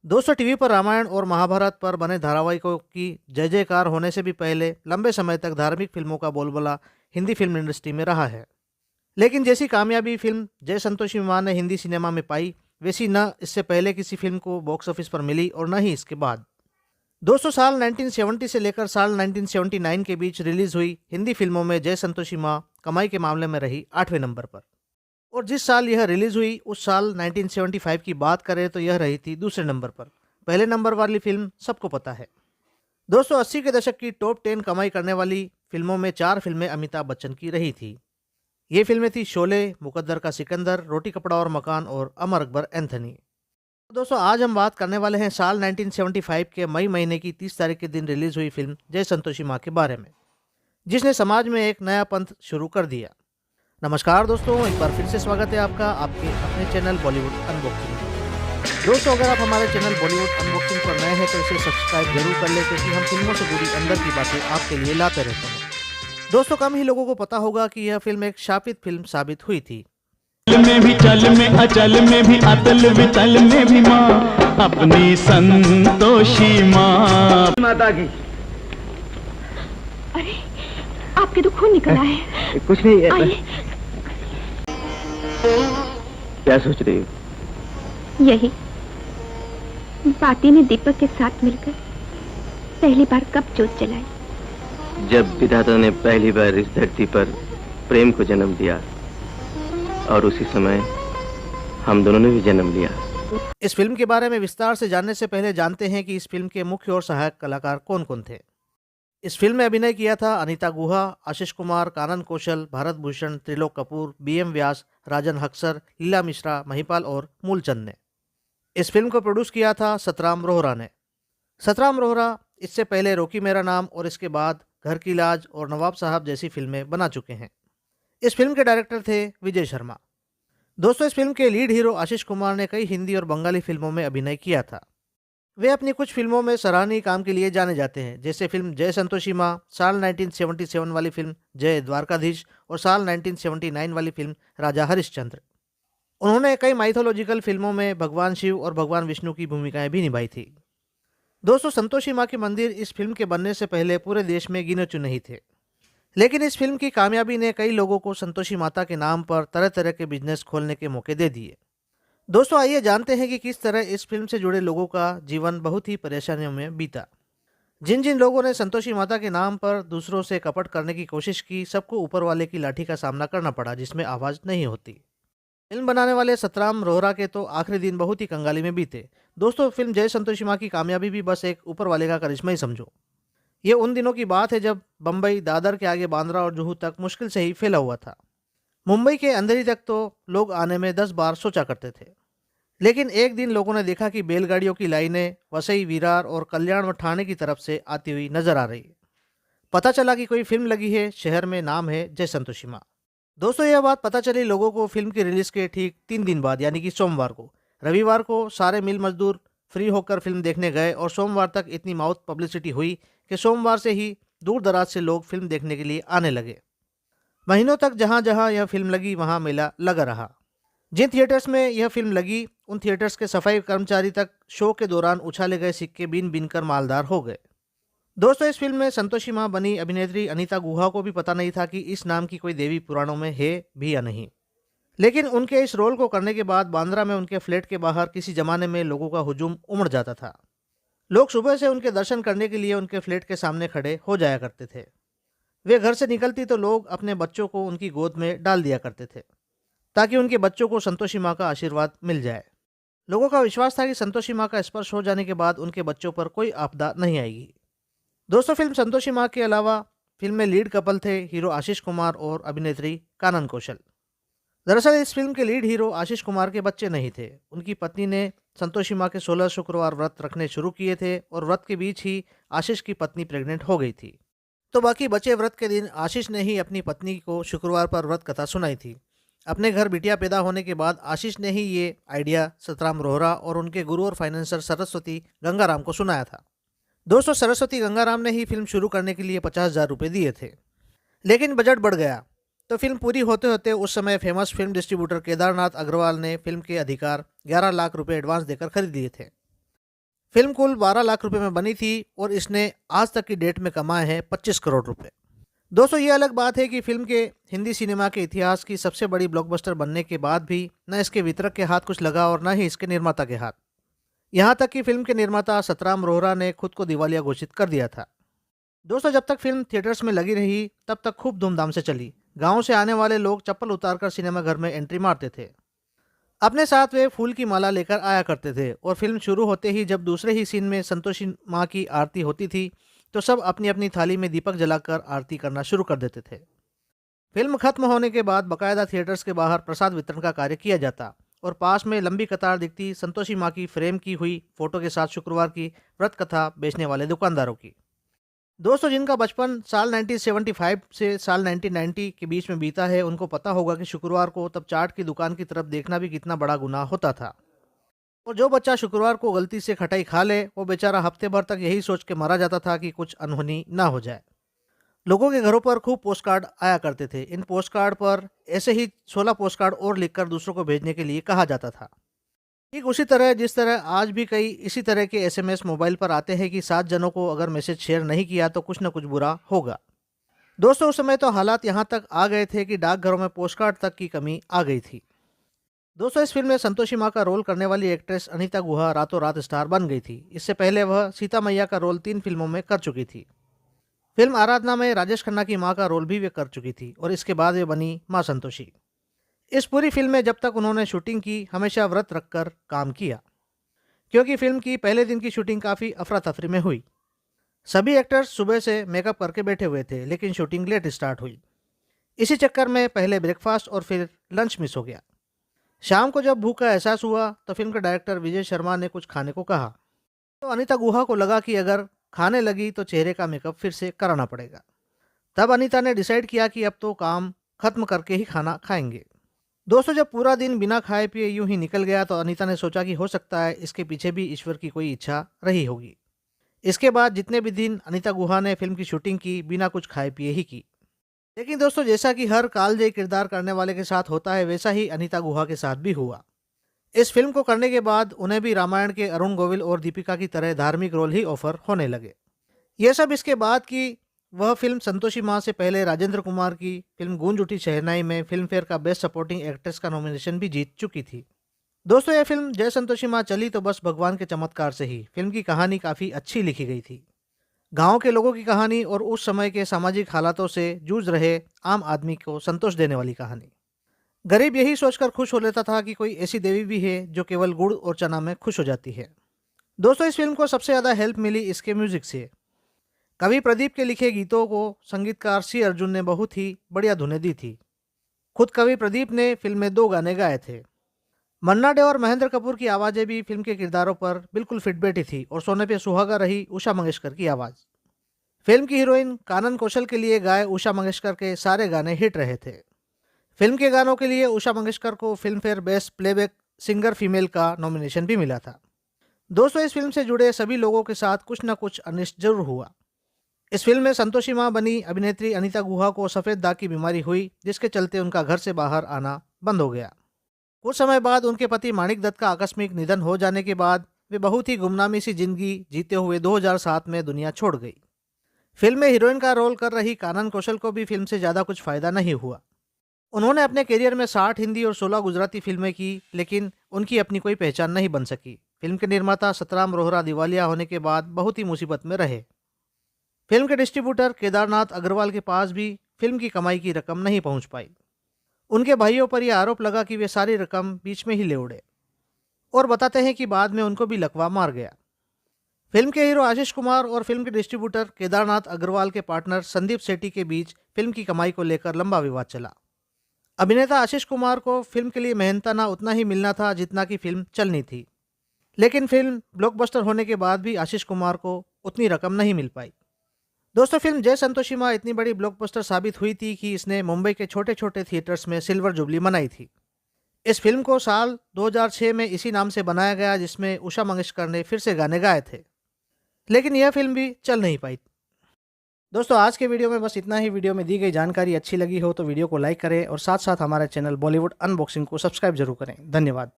दोस्तों टीवी पर रामायण और महाभारत पर बने धारावाहिकों की जय जयकार होने से भी पहले लंबे समय तक धार्मिक फिल्मों का बोलबाला हिंदी फिल्म इंडस्ट्री में रहा है। लेकिन जैसी कामयाबी फिल्म जय संतोषी मां ने हिंदी सिनेमा में पाई, वैसी न इससे पहले किसी फिल्म को बॉक्स ऑफिस पर मिली और न ही इसके बाद। दोस्तों साल 1970 से लेकर साल 1979 के बीच रिलीज हुई हिंदी फिल्मों में जय संतोषी मां कमाई के मामले में रही 8वें नंबर पर। और जिस साल यह रिलीज हुई उस साल 1975 की बात करें तो यह रही थी दूसरे नंबर पर। पहले नंबर वाली फिल्म सबको पता है। दोस्तों 80 के दशक की टॉप 10 कमाई करने वाली फिल्मों में 4 फिल्में अमिताभ बच्चन की रही थी। ये फिल्में थी शोले, मुकद्दर का सिकंदर, रोटी कपड़ा और मकान और अमर अकबर एंथनी। दोस्तों आज हम बात करने वाले हैं साल 1975 के मई महीने की 30 तारीख के दिन रिलीज हुई फिल्म जय संतोषी मां के बारे में, जिसने समाज में एक नया पंथ शुरू कर दिया। नमस्कार दोस्तों, एक बार फिर से स्वागत है आपका आपके अपने चैनल बॉलीवुड अनबॉक्सिंग में। दोस्तों अगर आप हमारे चैनल बॉलीवुड अनबॉक्सिंग पर नए हैं तो इसे सब्सक्राइब जरूर कर लें, क्योंकि हम फिल्मों से जुड़ी अंदर की बातें आपके लिए लाते रहते हैं। दोस्तों कम ही लोगों को पता होगा कि यह फिल्म एक शापित फिल्म साबित हुई थी। में भी चल में अचल में भी अतल वितल में भी माँ अपनी संतोषी माँ माता की। अरे आपके तो खून निकला है। कुछ नहीं है। आइए। क्या सोच रही हो? यही बाती ने दीपक के साथ मिलकर पहली बार कब जोत जलाई। जब विधाता ने पहली बार इस धरती पर प्रेम को जन्म दिया और उसी समय हम दोनों ने भी जन्म लिया। इस फिल्म के बारे में विस्तार से जानने से पहले जानते हैं कि इस फिल्म के मुख्य और सहायक कलाकार कौन कौन थे। इस फिल्म में अभिनय किया था अनीता गुहा, आशीष कुमार, कानन कौशल, भारत भूषण, त्रिलोक कपूर, बीएम व्यास, राजन हक्सर, लीला मिश्रा, महिपाल और मूलचंद ने। इस फिल्म को प्रोड्यूस किया था सतराम रोहरा ने। सतराम रोहरा इससे पहले रोकी मेरा नाम और इसके बाद घर की लाज और नवाब साहब जैसी फिल्में बना चुके हैं। इस फिल्म के डायरेक्टर थे विजय शर्मा। दोस्तों इस फिल्म के लीड हीरो आशीष कुमार ने कई हिंदी और बंगाली फिल्मों में अभिनय किया था। वे अपनी कुछ फिल्मों में सराहनीय काम के लिए जाने जाते हैं, जैसे फिल्म जय संतोषी मां, साल 1977 वाली फिल्म जय द्वारकाधीश और साल 1979 वाली फिल्म राजा हरिश्चंद्र। उन्होंने कई माइथोलॉजिकल फिल्मों में भगवान शिव और भगवान विष्णु की भूमिकाएं भी निभाई थी। दोस्तों संतोषी मां के मंदिर इस फिल्म के बनने से पहले पूरे देश में गिने चुने ही थे, लेकिन इस फिल्म की कामयाबी ने कई लोगों को संतोषी माता के नाम पर तरह तरह के बिजनेस खोलने के मौके दे दिए। दोस्तों आइए जानते हैं कि किस तरह इस फिल्म से जुड़े लोगों का जीवन बहुत ही परेशानियों में बीता। जिन जिन लोगों ने संतोषी माता के नाम पर दूसरों से कपट करने की कोशिश की, सबको ऊपर वाले की लाठी का सामना करना पड़ा, जिसमें आवाज़ नहीं होती। फिल्म बनाने वाले सतराम रोहरा के तो आखिरी दिन बहुत ही कंगाली में बीते। दोस्तों फिल्म जय संतोषी मां की कामयाबी भी बस एक ऊपर वाले का करिश्मा ही समझो। ये उन दिनों की बात है जब बम्बई, दादर के आगे बांद्रा और जुहू तक मुश्किल से ही फैला हुआ था। मुंबई के अंधेरी तक तो लोग आने में 10 बार सोचा करते थे। लेकिन एक दिन लोगों ने देखा कि बैलगाड़ियों की लाइनें वसई, विरार और कल्याण व ठाणे की तरफ से आती हुई नजर आ रही है। पता चला कि कोई फिल्म लगी है, शहर में नाम है जय संतोषी मां। दोस्तों यह बात पता चली लोगों को फिल्म की रिलीज के ठीक 3 दिन बाद, यानी कि सोमवार को। रविवार को सारे मिल मजदूर फ्री होकर फिल्म देखने गए और सोमवार तक इतनी माउथ पब्लिसिटी हुई कि सोमवार से ही दूर दराज से लोग फिल्म देखने के लिए आने लगे। महीनों तक जहां जहां यह फिल्म लगी वहां मेला लगा रहा। जिन थिएटर्स में यह फिल्म लगी उन थिएटर्स के सफाई कर्मचारी तक शो के दौरान उछाले गए सिक्के बीन बीन कर मालदार हो गए। दोस्तों इस फिल्म में संतोषी मां बनी अभिनेत्री अनीता गुहा को भी पता नहीं था कि इस नाम की कोई देवी पुराणों में है भी या नहीं। लेकिन उनके इस रोल को करने के बाद बांद्रा में उनके फ्लैट के बाहर किसी जमाने में लोगों का हुजूम उमड़ जाता था। लोग सुबह से उनके दर्शन करने के लिए उनके फ्लैट के सामने खड़े हो जाया करते थे। वे घर से निकलती तो लोग अपने बच्चों को उनकी गोद में डाल दिया करते थे, ताकि उनके बच्चों को संतोषी मां का आशीर्वाद मिल जाए। लोगों का विश्वास था कि संतोषी मां का स्पर्श हो जाने के बाद उनके बच्चों पर कोई आपदा नहीं आएगी। दोस्तों फिल्म संतोषी मां के अलावा फिल्म में लीड कपल थे हीरो आशीष कुमार और अभिनेत्री कानन कौशल। दरअसल इस फिल्म के लीड हीरो आशीष कुमार के बच्चे नहीं थे। उनकी पत्नी ने संतोषी मां के 16 शुक्रवार व्रत रखने शुरू किए थे और व्रत के बीच ही आशीष की पत्नी प्रेग्नेंट हो गई थी। तो बाकी बचे व्रत के दिन आशीष ने ही अपनी पत्नी को शुक्रवार पर व्रत कथा सुनाई थी। अपने घर बिटिया पैदा होने के बाद आशीष ने ही ये आइडिया सतराम रोहरा और उनके गुरु और फाइनेंसर सरस्वती गंगाराम को सुनाया था। दोस्तों सरस्वती गंगाराम ने ही फिल्म शुरू करने के लिए 50,000 रुपये दिए थे, लेकिन बजट बढ़ गया तो फिल्म पूरी होते होते उस समय famous film distributor Kedarnath Agarwal ने फिल्म के अधिकार 11 लाख रुपए एडवांस देकर खरीद लिए थे। फिल्म कुल 12 लाख रुपए में बनी थी और इसने आज तक की डेट में कमाए हैं 25 करोड़ रुपए। दोस्तों, ये अलग बात है कि फिल्म के हिंदी सिनेमा के इतिहास की सबसे बड़ी ब्लॉकबस्टर बनने के बाद भी न इसके वितरक के हाथ कुछ लगा और न ही इसके निर्माता के हाथ। यहाँ तक कि फिल्म के निर्माता सतराम रोहरा ने खुद को दिवालिया घोषित कर दिया था। दोस्तों, जब तक फिल्म थिएटर्स में लगी रही तब तक खूब धूमधाम से चली। गाँव से आने वाले लोग चप्पल उतारकर सिनेमाघर में एंट्री मारते थे। अपने साथ वे फूल की माला लेकर आया करते थे और फिल्म शुरू होते ही जब दूसरे ही सीन में संतोषी माँ की आरती होती थी तो सब अपनी अपनी थाली में दीपक जलाकर आरती करना शुरू कर देते थे। फिल्म खत्म होने के बाद बकायदा थिएटर्स के बाहर प्रसाद वितरण का कार्य किया जाता और पास में लंबी कतार दिखती संतोषी माँ की फ्रेम की हुई फोटो के साथ शुक्रवार की व्रत कथा बेचने वाले दुकानदारों की। दोस्तों, जिनका बचपन साल 1975 से साल 1990 के बीच में बीता है उनको पता होगा कि शुक्रवार को तब चाट की दुकान की तरफ देखना भी कितना बड़ा गुनाह होता था। और जो बच्चा शुक्रवार को गलती से खटाई खा ले वो बेचारा हफ्ते भर तक यही सोच के मारा जाता था कि कुछ अनहोनी ना हो जाए। लोगों के घरों पर खूब पोस्ट कार्ड आया करते थे। इन पोस्ट कार्ड पर ऐसे ही 16 पोस्ट कार्ड और लिखकर दूसरों को भेजने के लिए कहा जाता था। ठीक उसी तरह जिस तरह आज भी कई इसी तरह के SMS मोबाइल पर आते हैं कि 7 जनों को अगर मैसेज शेयर नहीं किया तो कुछ न कुछ बुरा होगा। दोस्तों, उस समय तो हालात यहाँ तक आ गए थे कि डाकघरों में पोस्ट कार्ड तक की कमी आ गई थी। दोस्तों, इस फिल्म में संतोषी माँ का रोल करने वाली एक्ट्रेस अनीता गुहा रातों रात स्टार बन गई थी। इससे पहले वह सीता मैया का रोल 3 फिल्मों में कर चुकी थी। फिल्म आराधना में राजेश खन्ना की माँ का रोल भी वे कर चुकी थी और इसके बाद वे बनी माँ संतोषी। इस पूरी फिल्म में जब तक उन्होंने शूटिंग की हमेशा व्रत रखकर काम किया, क्योंकि फिल्म की पहले दिन की शूटिंग काफ़ी अफरा तफरी में हुई। सभी एक्टर्स सुबह से मेकअप करके बैठे हुए थे लेकिन शूटिंग लेट स्टार्ट हुई। इसी चक्कर में पहले ब्रेकफास्ट और फिर लंच मिस हो गया। शाम को जब भूख का एहसास हुआ तो फिल्म के डायरेक्टर विजय शर्मा ने कुछ खाने को कहा तो अनीता गुहा को लगा कि अगर खाने लगी तो चेहरे का मेकअप फिर से कराना पड़ेगा। तब अनीता ने डिसाइड किया कि अब तो काम खत्म करके ही खाना खाएंगे। दोस्तों, जब पूरा दिन बिना खाए पिए यूं ही निकल गया तो अनीता ने सोचा कि हो सकता है इसके पीछे भी ईश्वर की कोई इच्छा रही होगी। इसके बाद जितने भी दिन अनीता गुहा ने फिल्म की शूटिंग की बिना कुछ खाए पिए ही की। लेकिन दोस्तों, जैसा कि हर कालजयी किरदार करने वाले के साथ होता है वैसा ही अनीता गुहा के साथ भी हुआ। इस फिल्म को करने के बाद उन्हें भी रामायण के अरुण गोविल और दीपिका की तरह धार्मिक रोल ही ऑफर होने लगे। यह सब इसके बाद की वह फिल्म संतोषी माँ से पहले राजेंद्र कुमार की फिल्म गूंज उठी शहनाई में फिल्म फेयर का बेस्ट सपोर्टिंग एक्ट्रेस का नॉमिनेशन भी जीत चुकी थी। दोस्तों, यह फिल्म जय संतोषी माँ चली तो बस भगवान के चमत्कार से ही। फिल्म की कहानी काफ़ी अच्छी लिखी गई थी। गांव के लोगों की कहानी और उस समय के सामाजिक हालातों से जूझ रहे आम आदमी को संतोष देने वाली कहानी। गरीब यही सोचकर खुश हो लेता था कि कोई ऐसी देवी भी है जो केवल गुड़ और चना में खुश हो जाती है। दोस्तों, इस फिल्म को सबसे ज़्यादा हेल्प मिली इसके म्यूजिक से। कवि प्रदीप के लिखे गीतों को संगीतकार सी अर्जुन ने बहुत ही बढ़िया धुनें दी थी। खुद कवि प्रदीप ने फिल्म में 2 गाने गाए थे। मन्ना डे और महेंद्र कपूर की आवाज़ें भी फिल्म के किरदारों पर बिल्कुल फिट बैठी थी और सोने पे सुहागा रही उषा मंगेशकर की आवाज़। फिल्म की हीरोइन कानन कौशल के लिए गाए उषा मंगेशकर के सारे गाने हिट रहे थे। फिल्म के गानों के लिए उषा मंगेशकर को film fair best playback singer female का नॉमिनेशन भी मिला था। दोस्तों, इस फिल्म से जुड़े सभी लोगों के साथ कुछ न कुछ अनिष्ट जरूर हुआ। इस फिल्म में संतोषी माँ बनी अभिनेत्री अनीता गुहा को सफ़ेद दाग की बीमारी हुई जिसके चलते उनका घर से बाहर आना बंद हो गया। कुछ समय बाद उनके पति माणिक दत्त का आकस्मिक निधन हो जाने के बाद वे बहुत ही गुमनामी सी जिंदगी जीते हुए 2007 में दुनिया छोड़ गई। फिल्म में हीरोइन का रोल कर रही कानन कौशल को भी फिल्म से ज़्यादा कुछ फ़ायदा नहीं हुआ। उन्होंने अपने करियर में 60 हिंदी और 16 गुजराती फिल्में की लेकिन उनकी अपनी कोई पहचान नहीं बन सकी। फिल्म के निर्माता सतराम रोहरा दिवालिया होने के बाद बहुत ही मुसीबत में रहे। फिल्म के डिस्ट्रीब्यूटर केदारनाथ अग्रवाल के पास भी फिल्म की कमाई की रकम नहीं पहुंच पाई। उनके भाइयों पर यह आरोप लगा कि वे सारी रकम बीच में ही ले उड़े और बताते हैं कि बाद में उनको भी लकवा मार गया। फिल्म के हीरो आशीष कुमार और फिल्म के डिस्ट्रीब्यूटर केदारनाथ अग्रवाल के पार्टनर संदीप सेठी के बीच फिल्म की कमाई को लेकर लंबा विवाद चला। अभिनेता आशीष कुमार को फिल्म के लिए मेहनताना उतना ही मिलना था जितना कि फिल्म चलनी थी, लेकिन फिल्म ब्लॉकबस्टर होने के बाद भी आशीष कुमार को उतनी रकम नहीं मिल पाई। दोस्तों, फिल्म जय संतोषी माँ इतनी बड़ी ब्लॉकबस्टर साबित हुई थी कि इसने मुंबई के छोटे छोटे थिएटर्स में सिल्वर जुबली मनाई थी। इस फिल्म को साल 2006 में इसी नाम से बनाया गया जिसमें उषा मंगेशकर ने फिर से गाने गाए थे, लेकिन यह फिल्म भी चल नहीं पाई। दोस्तों, आज के वीडियो में बस इतना ही। वीडियो में दी गई जानकारी अच्छी लगी हो तो वीडियो को लाइक करें और साथ साथ हमारे चैनल बॉलीवुड अनबॉक्सिंग को सब्सक्राइब जरूर करें। धन्यवाद।